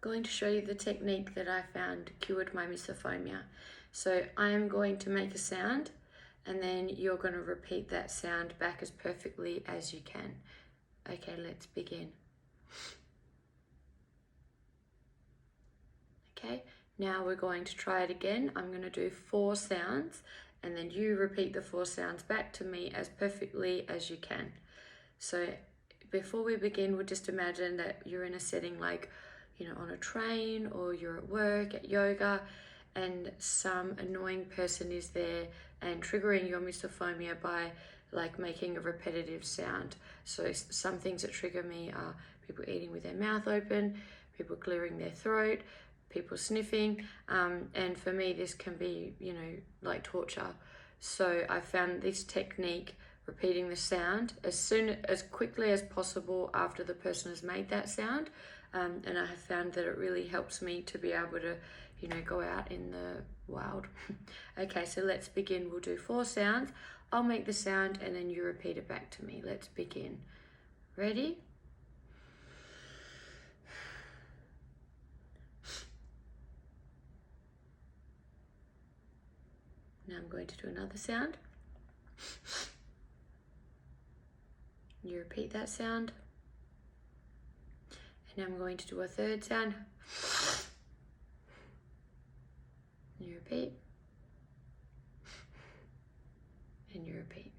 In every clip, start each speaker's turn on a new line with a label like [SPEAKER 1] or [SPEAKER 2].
[SPEAKER 1] going to show you the technique that I found cured my misophonia. So I am going to make a sound and then you're going to repeat that sound back as perfectly as you can. Okay, let's begin. Okay, now we're going to try it again. I'm going to do 4 sounds and then you repeat the 4 sounds back to me as perfectly as you can. So before we begin, we'll just imagine that you're in a setting like, on a train, or you're at work, at yoga, and some annoying person is there and triggering your misophonia by like making a repetitive sound. So some things that trigger me are people eating with their mouth open, people clearing their throat, people sniffing, and for me this can be, like torture. So I found this technique, repeating the sound as quickly as possible after the person has made that sound, and I have found that it really helps me to be able to go out in the wild. Okay, so let's begin. We'll do 4 sounds. I'll make the sound and then you repeat it back to me. Let's begin. Ready? Now I'm going to do another sound. You repeat that sound. And I'm going to do a 3rd sound. You repeat. And you repeat.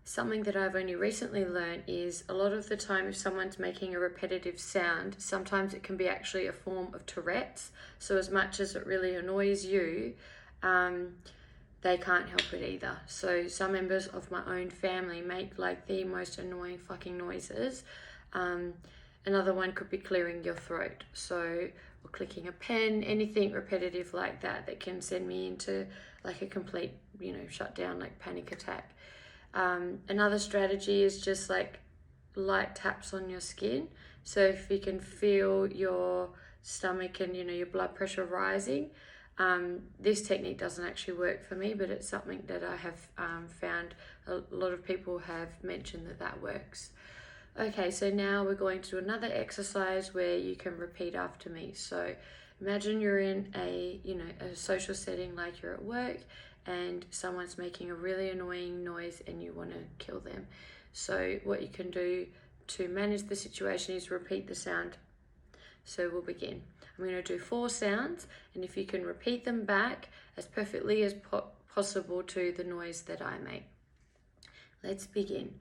[SPEAKER 1] Something that I've only recently learned is a lot of the time if someone's making a repetitive sound, sometimes it can be actually a form of Tourette's. So as much as it really annoys you, they can't help it either. So some members of my own family make like the most annoying fucking noises. Another one could be clearing your throat. So, or clicking a pen, anything repetitive like that that can send me into like a complete, shutdown, like panic attack. Another strategy is just like light taps on your skin. So if you can feel your stomach and, your blood pressure rising, this technique doesn't actually work for me, but it's something that I have found a lot of people have mentioned that works. Okay, so now we're going to do another exercise where you can repeat after me. So imagine you're in a social setting, like you're at work and someone's making a really annoying noise and you want to kill them. So what you can do to manage the situation is repeat the sound. So we'll begin. I'm going to do 4 sounds, and if you can repeat them back as perfectly as possible to the noise that I make. Let's begin.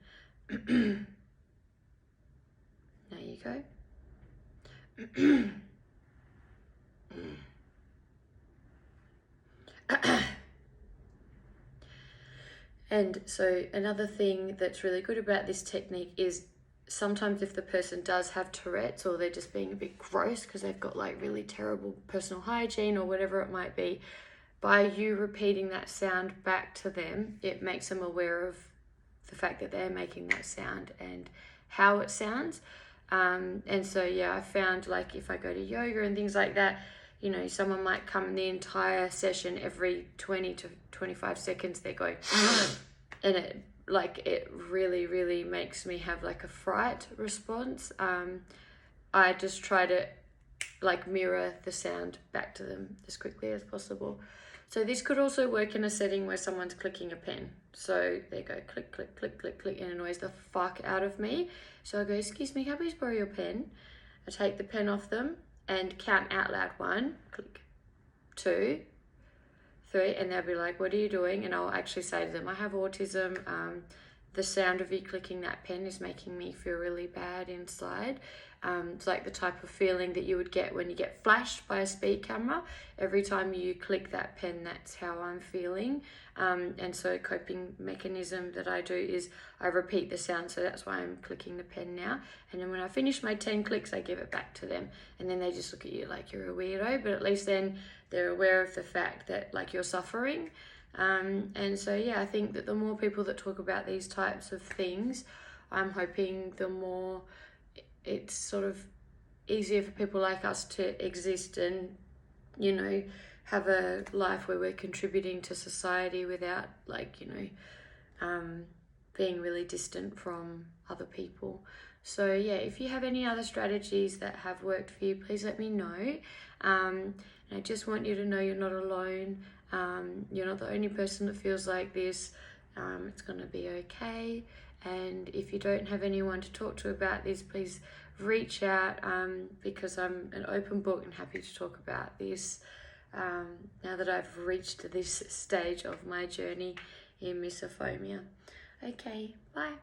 [SPEAKER 1] There you go. And so another thing that's really good about this technique is sometimes if the person does have Tourette's or they're just being a bit gross because they've got like really terrible personal hygiene or whatever it might be, by you repeating that sound back to them, it makes them aware of the fact that they're making that sound and how it sounds. And so, I found like if I go to yoga and things like that, someone might come in the entire session every 20 to 25 seconds, they go, and it really, really makes me have like a fright response. I just try to like mirror the sound back to them as quickly as possible. So this could also work in a setting where someone's clicking a pen. So they go click, click, click, click, click, and it annoys the fuck out of me. So I go, excuse me, can I please borrow your pen? I take the pen off them and count out loud. 1, click, 2, 3, and they'll be like, what are you doing? And I'll actually say to them, I have autism. The sound of you clicking that pen is making me feel really bad inside. It's like the type of feeling that you would get when you get flashed by a speed camera. Every time you click that pen, that's how I'm feeling. And so a coping mechanism that I do is I repeat the sound. So that's why I'm clicking the pen now. And then when I finish my 10 clicks, I give it back to them. And then they just look at you like you're a weirdo, but at least then they're aware of the fact that like you're suffering. And so, I think that the more people that talk about these types of things, I'm hoping the more it's sort of easier for people like us to exist and, have a life where we're contributing to society without like, being really distant from other people. So yeah, if you have any other strategies that have worked for you, please let me know. And I just want you to know you're not alone. You're not the only person that feels like this. It's going to be okay. And if you don't have anyone to talk to about this, please reach out, because I'm an open book and happy to talk about this, now that I've reached this stage of my journey in misophonia. Okay, bye.